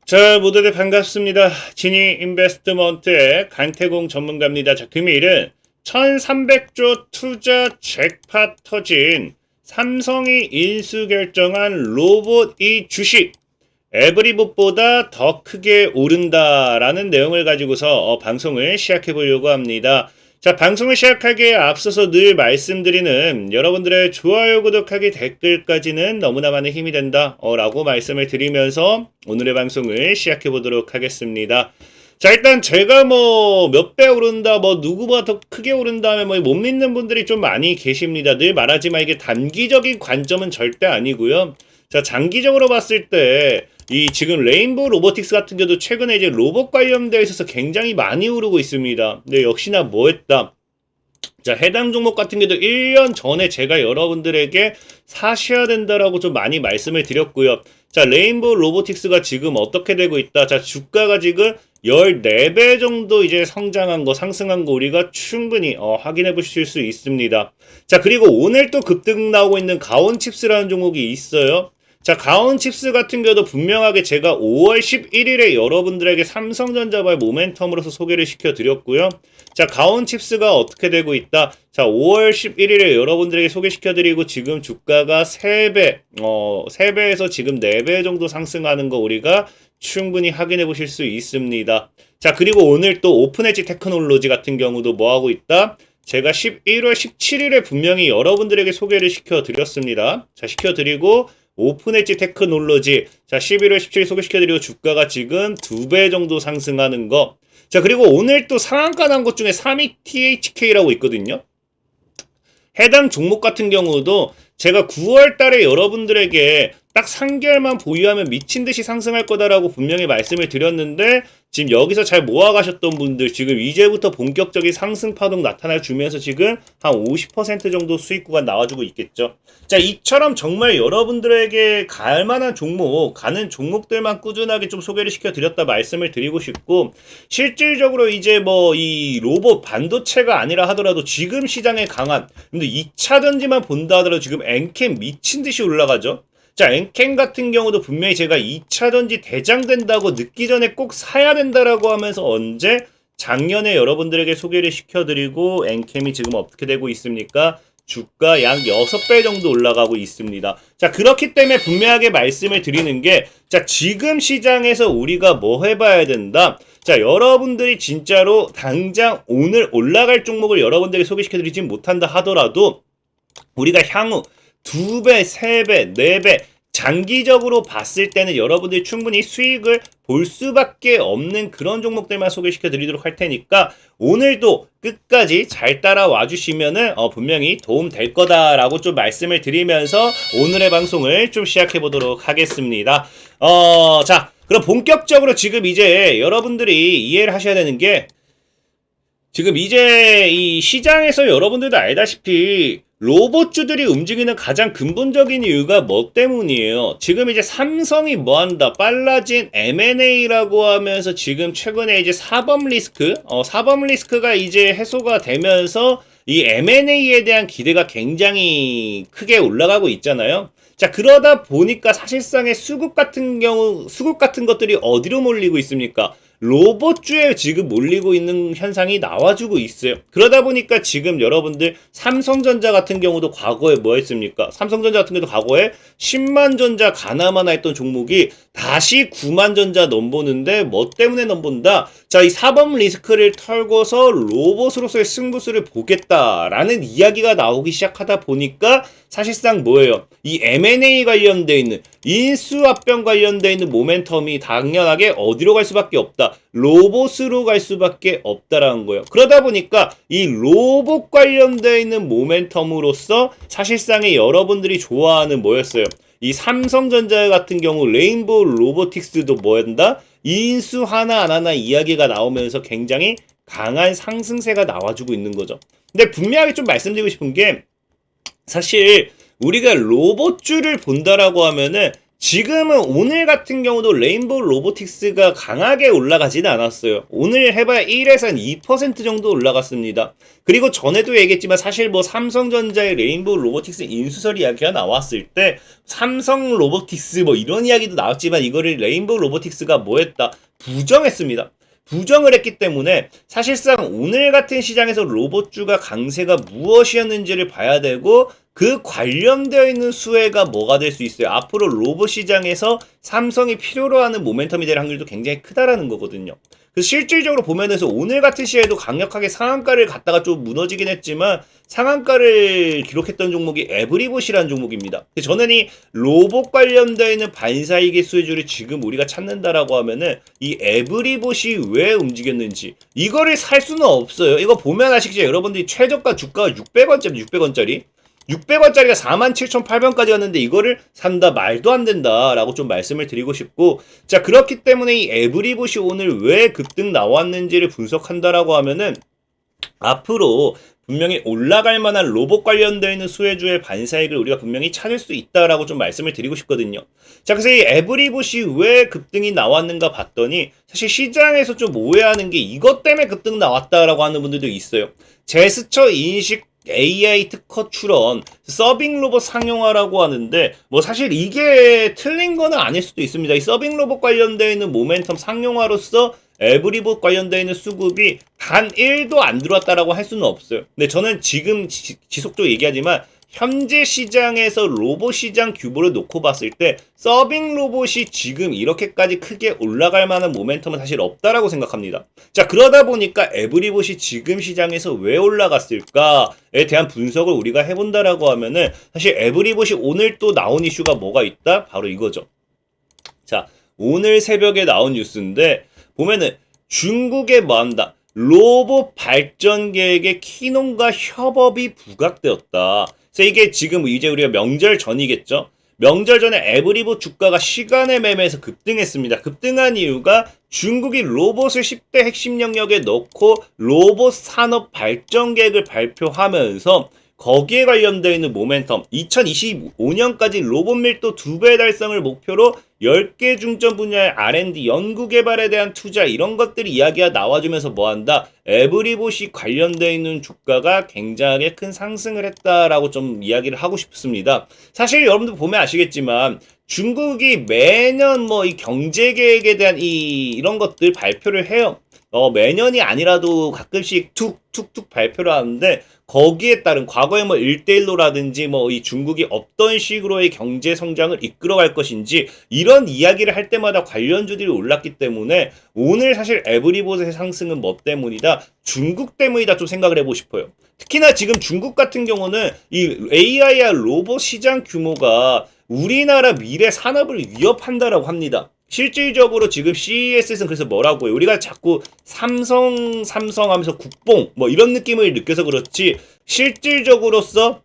자, 모두들 반갑습니다. 지니 인베스트먼트의 간태공 전문가입니다. 자, 금일은 1300조 투자 잭팟 터진 삼성이 인수 결정한 로봇 이 주식 에브리봇보다 더 크게 오른다라는 내용을 가지고서 방송을 시작해 보려고 합니다. 자, 방송을 시작하기에 앞서서 늘 말씀드리는 여러분들의 좋아요, 구독하기, 댓글까지는 너무나 많은 힘이 된다 라고 말씀을 드리면서 오늘의 방송을 시작해 보도록 하겠습니다. 자, 일단 제가 몇 배 오른다, 누구보다 더 크게 오른다 하면 못 믿는 분들이 좀 많이 계십니다. 늘 말하지만 이게 단기적인 관점은 절대 아니고요. 자, 장기적으로 봤을 때 지금 레인보우 로보틱스 같은 경우도 최근에 이제 로봇 관련되어 있어서 굉장히 많이 오르고 있습니다. 근데 역시나 뭐했다. 자, 해당 종목 같은 경우도 1년 전에 제가 여러분들에게 사셔야 된다라고 좀 많이 말씀을 드렸고요. 자, 레인보우 로보틱스가 지금 어떻게 되고 있다. 자, 주가가 지금 14배 정도 이제 상승한 거 우리가 충분히 확인해 보실 수 있습니다. 자, 그리고 오늘 또 급등 나오고 있는 가온칩스라는 종목이 있어요. 자, 가온칩스 같은 경우도 분명하게 제가 5월 11일에 여러분들에게 삼성전자발 모멘텀으로서 소개를 시켜드렸고요. 자, 가온칩스가 어떻게 되고 있다. 자, 5월 11일에 여러분들에게 소개시켜드리고 지금 주가가 3배, 3배에서 지금 4배 정도 상승하는 거 우리가 충분히 확인해 보실 수 있습니다. 자, 그리고 오늘 또 오픈엣지 테크놀로지 같은 경우도 뭐 하고 있다. 제가 11월 17일에 분명히 여러분들에게 소개를 시켜드렸습니다. 자, 시켜드리고 오픈엣지 테크놀로지, 자, 11월 17일 소개시켜드리고 주가가 지금 2배 정도 상승하는 거. 자, 그리고 오늘 또 상한가 난 것 중에 3위 THK라고 있거든요. 해당 종목 같은 경우도 제가 9월 달에 여러분들에게 딱 3개월만 보유하면 미친 듯이 상승할 거다라고 분명히 말씀을 드렸는데 지금 여기서 잘 모아가셨던 분들 지금 이제부터 본격적인 상승 파동 나타나 주면서 지금 한 50% 정도 수익 구간 나와주고 있겠죠. 자, 이처럼 정말 여러분들에게 갈 만한 종목, 가는 종목들만 꾸준하게 좀 소개를 시켜드렸다 말씀을 드리고 싶고, 실질적으로 이제 이 로봇 반도체가 아니라 하더라도 지금 시장에 강한, 근데 2차 전지만 본다 하더라도 지금 엔캠 미친 듯이 올라가죠. 자, 엔캠 같은 경우도 분명히 제가 2차전지 대장된다고 늦기 전에 꼭 사야 된다라고 하면서 언제? 작년에 여러분들에게 소개를 시켜드리고 엔캠이 지금 어떻게 되고 있습니까? 주가 약 6배 정도 올라가고 있습니다. 자, 그렇기 때문에 분명하게 말씀을 드리는 게, 자, 지금 시장에서 우리가 뭐 해봐야 된다? 자, 여러분들이 진짜로 당장 오늘 올라갈 종목을 여러분들에게 소개시켜드리지 못한다 하더라도 우리가 향후 2배, 3배, 4배 장기적으로 봤을 때는 여러분들이 충분히 수익을 볼 수밖에 없는 그런 종목들만 소개시켜 드리도록 할 테니까 오늘도 끝까지 잘 따라와 주시면은 분명히 도움 될 거다라고 좀 말씀을 드리면서 오늘의 방송을 좀 시작해 보도록 하겠습니다. 자, 그럼 본격적으로 지금 이제 여러분들이 이해를 하셔야 되는 게, 지금 이제 이 시장에서 여러분들도 알다시피 로봇주들이 움직이는 가장 근본적인 이유가 뭐 때문이에요? 지금 이제 삼성이 뭐 한다? 빨라진 M&A라고 하면서 지금 최근에 이제 사법 리스크가 이제 해소가 되면서 이 M&A에 대한 기대가 굉장히 크게 올라가고 있잖아요. 자, 그러다 보니까 사실상의 수급 같은 것들이 어디로 몰리고 있습니까? 로봇주에 지금 몰리고 있는 현상이 나와주고 있어요. 그러다 보니까 지금 여러분들 삼성전자 같은 경우도 과거에 뭐 했습니까? 삼성전자 같은 경우도 과거에 10만 전자 가나마나 했던 종목이 다시 9만 전자 넘보는데 뭐 때문에 넘본다? 자, 이 사법 리스크를 털고서 로봇으로서의 승부수를 보겠다라는 이야기가 나오기 시작하다 보니까 사실상 뭐예요? 이 M&A 관련돼 있는 인수합병 관련돼 있는 모멘텀이 당연하게 어디로 갈 수밖에 없다. 로봇으로 갈 수밖에 없다라는 거예요. 그러다 보니까 이 로봇 관련돼 있는 모멘텀으로서 사실상의 여러분들이 좋아하는 뭐였어요? 이 삼성전자 같은 경우 레인보우 로보틱스도 뭐한다? 인수 하나 안 하나 이야기가 나오면서 굉장히 강한 상승세가 나와주고 있는 거죠. 근데 분명하게 좀 말씀드리고 싶은 게, 사실 우리가 로봇주를 본다라고 하면은 지금은 오늘 같은 경우도 레인보우 로보틱스가 강하게 올라가지는 않았어요. 오늘 해봐야 1에서 2% 정도 올라갔습니다. 그리고 전에도 얘기했지만 사실 뭐 삼성전자의 레인보우 로보틱스 인수설 이야기가 나왔을 때 삼성 로보틱스 뭐 이런 이야기도 나왔지만 이거를 레인보우 로보틱스가 뭐 했다? 부정했습니다. 부정을 했기 때문에 사실상 오늘 같은 시장에서 로봇주가 강세가 무엇이었는지를 봐야 되고 그 관련되어 있는 수혜가 뭐가 될 수 있어요. 앞으로 로봇 시장에서 삼성이 필요로 하는 모멘텀이 될 확률도 굉장히 크다라는 거거든요. 그래서 실질적으로 보면서 오늘 같은 시에도 강력하게 상한가를 갔다가 좀 무너지긴 했지만 상한가를 기록했던 종목이 에브리봇이라는 종목입니다. 저는 이 로봇 관련되어 있는 반사이익의 수혜주를 지금 우리가 찾는다라고 하면은 이 에브리봇이 왜 움직였는지 이거를 살 수는 없어요. 이거 보면 아시겠죠? 여러분들이 최저가 주가가 600원짜리 600원짜리가 47,800원까지 갔는데 이거를 산다 말도 안 된다라고 좀 말씀을 드리고 싶고, 자, 그렇기 때문에 이 에브리봇이 오늘 왜 급등 나왔는지를 분석한다라고 하면은 앞으로 분명히 올라갈 만한 로봇 관련되어 있는 수혜주의 반사익을 우리가 분명히 찾을 수 있다라고 좀 말씀을 드리고 싶거든요. 자, 그래서 이 에브리봇이 왜 급등이 나왔는가 봤더니 사실 시장에서 좀 오해하는 게 이것 때문에 급등 나왔다라고 하는 분들도 있어요. 제스처 인식 AI 특허 출원, 서빙 로봇 상용화라고 하는데 뭐 사실 이게 틀린 거는 아닐 수도 있습니다. 이 서빙 로봇 관련되어 있는 모멘텀 상용화로서 에브리봇 관련되어 있는 수급이 단 1도 안 들어왔다라고 할 수는 없어요. 근데 저는 지금 지속적으로 얘기하지만 현재 시장에서 로봇 시장 규모를 놓고 봤을 때 서빙 로봇이 지금 이렇게까지 크게 올라갈 만한 모멘텀은 사실 없다라고 생각합니다. 자, 그러다 보니까 에브리봇이 지금 시장에서 왜 올라갔을까에 대한 분석을 우리가 해본다라고 하면은 사실 에브리봇이 오늘 또 나온 이슈가 뭐가 있다? 바로 이거죠. 자, 오늘 새벽에 나온 뉴스인데 보면은 중국에 뭐 한다? 로봇 발전 계획의 키농과 협업이 부각되었다. 그래서 이게 지금 이제 우리가 명절 전이겠죠. 명절 전에 에브리봇 주가가 시간의 매매에서 급등했습니다. 급등한 이유가 중국이 로봇을 10대 핵심 영역에 넣고 로봇 산업 발전 계획을 발표하면서 거기에 관련되어 있는 모멘텀 2025년까지 로봇 밀도 2배 달성을 목표로 10개 중점 분야의 R&D 연구개발에 대한 투자 이런 것들이 이야기가 나와주면서 뭐한다? 에브리봇이 관련되어 있는 주가가 굉장히 큰 상승을 했다라고 좀 이야기를 하고 싶습니다. 사실 여러분들 보면 아시겠지만 중국이 매년 뭐 이 경제계획에 대한 이런 것들 발표를 해요. 매년이 아니라도 가끔씩 툭툭툭 발표를 하는데 거기에 따른 과거에 뭐 1대1로라든지 뭐 이 중국이 어떤 식으로의 경제 성장을 이끌어갈 것인지 이런 이야기를 할 때마다 관련주들이 올랐기 때문에 오늘 사실 에브리봇의 상승은 뭐 때문이다? 중국 때문이다 좀 생각을 해보고 싶어요. 특히나 지금 중국 같은 경우는 이 AI와 로봇 시장 규모가 우리나라 미래 산업을 위협한다라고 합니다. 실질적으로 지금 CES에서는 그래서 뭐라고 해요? 우리가 자꾸 삼성 하면서 국뽕 뭐 이런 느낌을 느껴서 그렇지 실질적으로서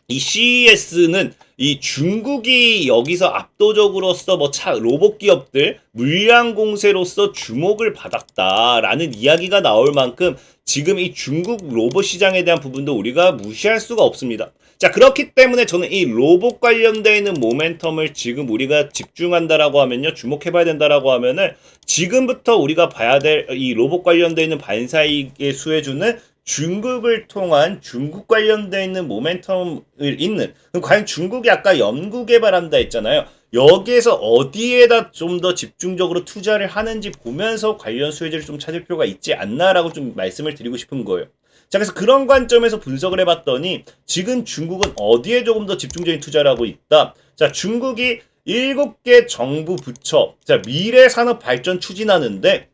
이 CES는 이 중국이 여기서 압도적으로서 뭐 로봇 기업들 물량 공세로서 주목을 받았다라는 이야기가 나올 만큼 지금 이 중국 로봇 시장에 대한 부분도 우리가 무시할 수가 없습니다. 자, 그렇기 때문에 저는 이 로봇 관련되어 있는 모멘텀을 지금 우리가 집중한다라고 하면요, 주목해봐야 된다라고 하면은 지금부터 우리가 봐야 될 이 로봇 관련되어 있는 반사이익의 수혜주는 중국을 통한 중국 관련되어 있는 모멘텀을 있는, 그럼 과연 중국이 아까 연구 개발한다 했잖아요. 여기에서 어디에다 좀 더 집중적으로 투자를 하는지 보면서 관련 수혜주를 좀 찾을 필요가 있지 않나라고 좀 말씀을 드리고 싶은 거예요. 자, 그래서 그런 관점에서 분석을 해봤더니 지금 중국은 어디에 조금 더 집중적인 투자를 하고 있다. 자, 중국이 7개 정부 부처, 자, 미래 산업 발전 추진하는데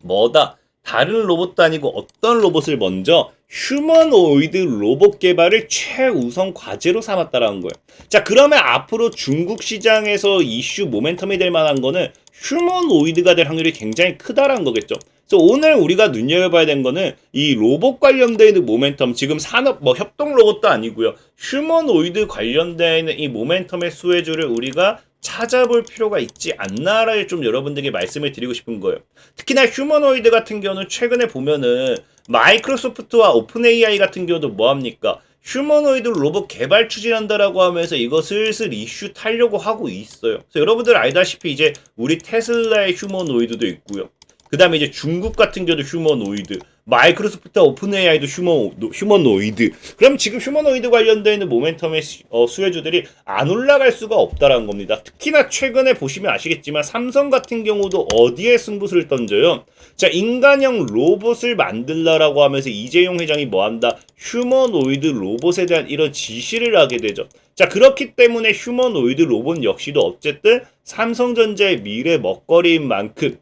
뭐다? 다른 로봇도 아니고 어떤 로봇을 먼저 휴머노이드 로봇 개발을 최우선 과제로 삼았다라는 거예요. 자, 그러면 앞으로 중국 시장에서 이슈 모멘텀이 될 만한 거는 휴머노이드가 될 확률이 굉장히 크다라는 거겠죠. 그래서 오늘 우리가 눈여겨봐야 되는 거는 이 로봇 관련된 모멘텀, 지금 산업 뭐 협동 로봇도 아니고요. 휴머노이드 관련된 이 모멘텀의 수혜주를 우리가 찾아볼 필요가 있지 않나를 좀 여러분들에게 말씀을 드리고 싶은 거예요. 특히나 휴머노이드 같은 경우는 최근에 보면은 마이크로소프트와 오픈 AI 같은 경우도 뭐합니까? 휴머노이드 로봇 개발 추진한다라고 하면서 이거 슬슬 이슈 타려고 하고 있어요. 그래서 여러분들 알다시피 이제 우리 테슬라의 휴머노이드도 있고요. 그 다음에 이제 중국 같은 경우도 휴머노이드, 마이크로소프트 오픈 AI도 휴머노이드. 그럼 지금 휴머노이드 관련되어 있는 모멘텀의 수혜주들이 안 올라갈 수가 없다라는 겁니다. 특히나 최근에 보시면 아시겠지만 삼성 같은 경우도 어디에 승부수를 던져요? 자, 인간형 로봇을 만들라라고 하면서 이재용 회장이 뭐한다? 휴머노이드 로봇에 대한 이런 지시를 하게 되죠. 자, 그렇기 때문에 휴머노이드 로봇 역시도 어쨌든 삼성전자의 미래 먹거리인 만큼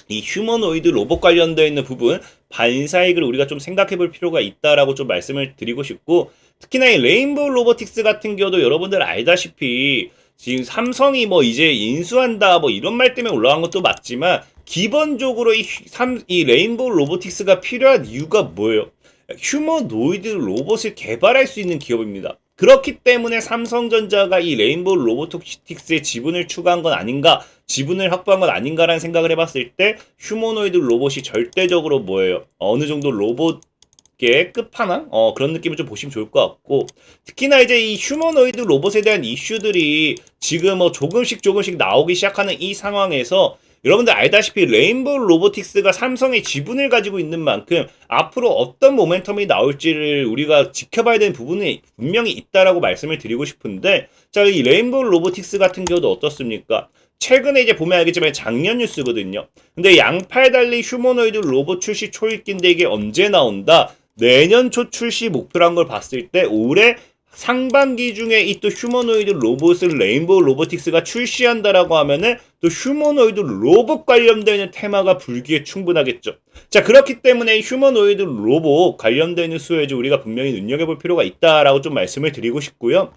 이 휴머노이드 로봇 관련되어 있는 부분 반사익을 우리가 좀 생각해 볼 필요가 있다라고 좀 말씀을 드리고 싶고, 특히나 이 레인보우 로보틱스 같은 경우도 여러분들 알다시피 지금 삼성이 뭐 이제 인수한다 뭐 이런 말 때문에 올라간 것도 맞지만 기본적으로 이 레인보우 로보틱스가 필요한 이유가 뭐예요? 휴머노이드 로봇을 개발할 수 있는 기업입니다. 그렇기 때문에 삼성전자가 이 레인보우 로보틱스의 지분을 추가한 건 아닌가, 지분을 확보한 건 아닌가라는 생각을 해봤을 때 휴머노이드 로봇이 절대적으로 뭐예요? 어느 정도 로봇의 끝판왕? 그런 느낌을 좀 보시면 좋을 것 같고, 특히나 이제 이 휴머노이드 로봇에 대한 이슈들이 지금 조금씩 나오기 시작하는 이 상황에서 여러분들 알다시피 레인보우 로보틱스가 삼성의 지분을 가지고 있는 만큼 앞으로 어떤 모멘텀이 나올지를 우리가 지켜봐야 되는 부분이 분명히 있다라고 말씀을 드리고 싶은데, 자, 이 레인보우 로보틱스 같은 경우도 어떻습니까? 최근에 이제 보면 알겠지만 작년 뉴스거든요. 근데 양팔 달리 휴머노이드 로봇 출시 초입기인데 이게 언제 나온다? 내년 초 출시 목표란 걸 봤을 때 올해 상반기 중에 이 또 휴머노이드 로봇을 레인보우 로보틱스가 출시한다라고 하면은 또 휴머노이드 로봇 관련되는 테마가 불기에 충분하겠죠. 자, 그렇기 때문에 휴머노이드 로봇 관련되는 수혜주 우리가 분명히 눈여겨볼 필요가 있다라고 좀 말씀을 드리고 싶고요.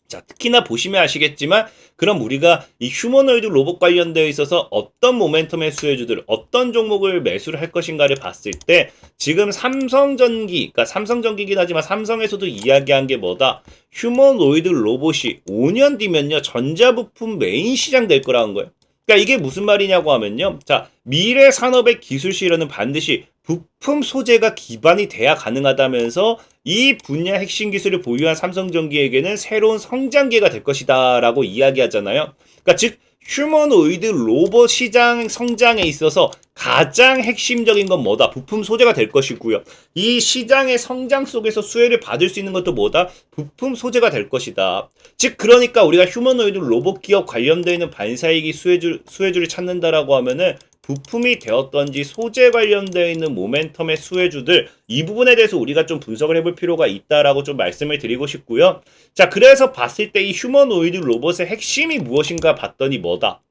자, 특히나 보시면 아시겠지만 그럼 우리가 이 휴머노이드 로봇 관련되어 있어서 어떤 모멘텀의 수혜주들, 어떤 종목을 매수를 할 것인가를 봤을 때 지금 삼성전기, 그러니까 삼성전기긴 하지만 삼성에서도 이야기한 게 뭐다? 휴머노이드 로봇이 5년 뒤면요 전자부품 메인 시장 될 거라는 거예요. 그러니까 이게 무슨 말이냐고 하면요, 자, 미래 산업의 기술 실현은 반드시 부품 소재가 기반이 돼야 가능하다면서 이 분야 핵심 기술을 보유한 삼성전기에게는 새로운 성장기가 될 것이다 라고 이야기하잖아요. 그러니까 즉 휴머노이드 로봇 시장 성장에 있어서 가장 핵심적인 건 뭐다? 부품 소재가 될 것이고요. 이 시장의 성장 속에서 수혜를 받을 수 있는 것도 뭐다? 부품 소재가 될 것이다. 즉 그러니까 우리가 휴머노이드 로봇 기업 관련되어 있는 반사이익이 수혜주를 찾는다라고 하면은 부품이 되었던지 소재 관련되어 있는 모멘텀의 수혜주들, 이 부분에 대해서 우리가 좀 분석을 해볼 필요가 있다라고 좀 말씀을 드리고 싶고요. 자, 그래서 봤을 때 이 휴머노이드 로봇의 핵심이 무엇인가 봤더니 뭐다?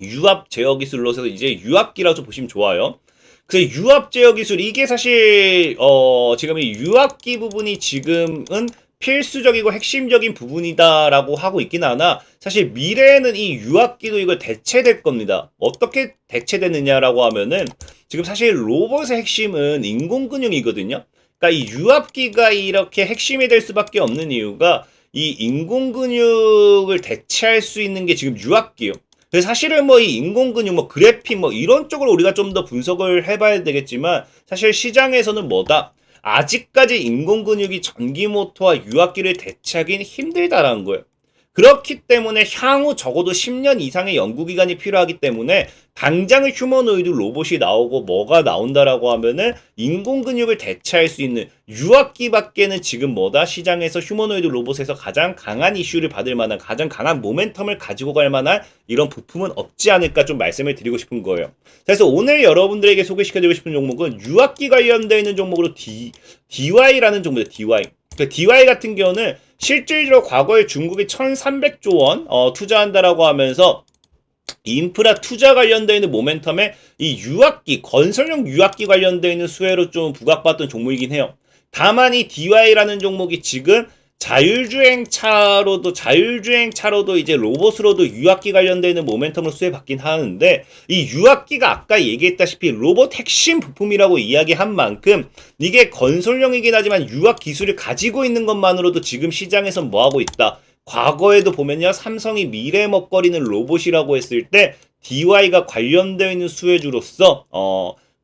유압 제어 기술로서 이제 유압기라고 좀 보시면 좋아요. 그래서 유압 제어 기술, 이게 사실 지금 이 유압기 부분이 지금은 필수적이고 핵심적인 부분이다라고 하고 있긴 하나 사실 미래에는 이 유압기도 이걸 대체될 겁니다. 어떻게 대체되느냐라고 하면은 지금 사실 로봇의 핵심은 인공근육이거든요. 그러니까 이 유압기가 이렇게 핵심이 될 수밖에 없는 이유가 이 인공근육을 대체할 수 있는 게 지금 유압기예요. 그래서 사실은 뭐 이 인공근육, 뭐 그래픽, 뭐 이런 쪽으로 우리가 좀 더 분석을 해봐야 되겠지만 사실 시장에서는 뭐다? 아직까지 인공근육이 전기모터와 유압기를 대체하기는 힘들다라는 거예요. 그렇기 때문에 향후 적어도 10년 이상의 연구기간이 필요하기 때문에 당장의 휴머노이드 로봇이 나오고 뭐가 나온다라고 하면은 인공근육을 대체할 수 있는 유압기밖에는 지금 뭐다? 시장에서 휴머노이드 로봇에서 가장 강한 이슈를 받을 만한, 가장 강한 모멘텀을 가지고 갈 만한 이런 부품은 없지 않을까 좀 말씀을 드리고 싶은 거예요. 그래서 오늘 여러분들에게 소개시켜드리고 싶은 종목은 유압기 관련되어 있는 종목으로 DY라는 종목이에요. DY. 그러니까 DY 같은 경우는 실질적으로 과거에 중국이 1,300조 원 투자한다라고 하면서 인프라 투자 관련되어 있는 모멘텀에 이 유압기, 건설용 유압기 관련되어 있는 수혜로 좀 부각받던 종목이긴 해요. 다만 이 DY라는 종목이 지금 자율주행차로도 이제 로봇으로도 유압기 관련되는 모멘텀을 수혜받긴 하는데 이 유압기가 아까 얘기했다시피 로봇 핵심 부품이라고 이야기한 만큼 이게 건설용이긴 하지만 유압 기술을 가지고 있는 것만으로도 지금 시장에서 뭐하고 있다? 과거에도 보면요 삼성이 미래 먹거리는 로봇이라고 했을 때 DY가 관련되어 있는 수혜주로서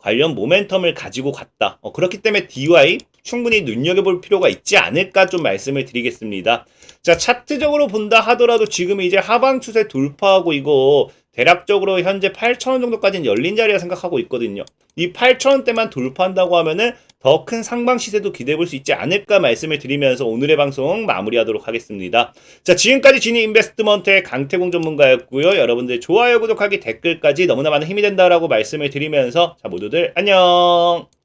관련 모멘텀을 가지고 갔다. 그렇기 때문에 DY 충분히 눈여겨볼 필요가 있지 않을까 좀 말씀을 드리겠습니다. 자, 차트적으로 본다 하더라도 지금 이제 하방 추세 돌파하고 이거 대략적으로 현재 8,000원 정도까지는 열린 자리라 생각하고 있거든요. 이 8,000원대만 돌파한다고 하면은 더 큰 상방 시세도 기대해 볼 수 있지 않을까 말씀을 드리면서 오늘의 방송 마무리하도록 하겠습니다. 자, 지금까지 지니 인베스트먼트의 강태공 전문가였고요. 여러분들 좋아요, 구독하기, 댓글까지 너무나 많은 힘이 된다라고 말씀을 드리면서 자, 모두들 안녕.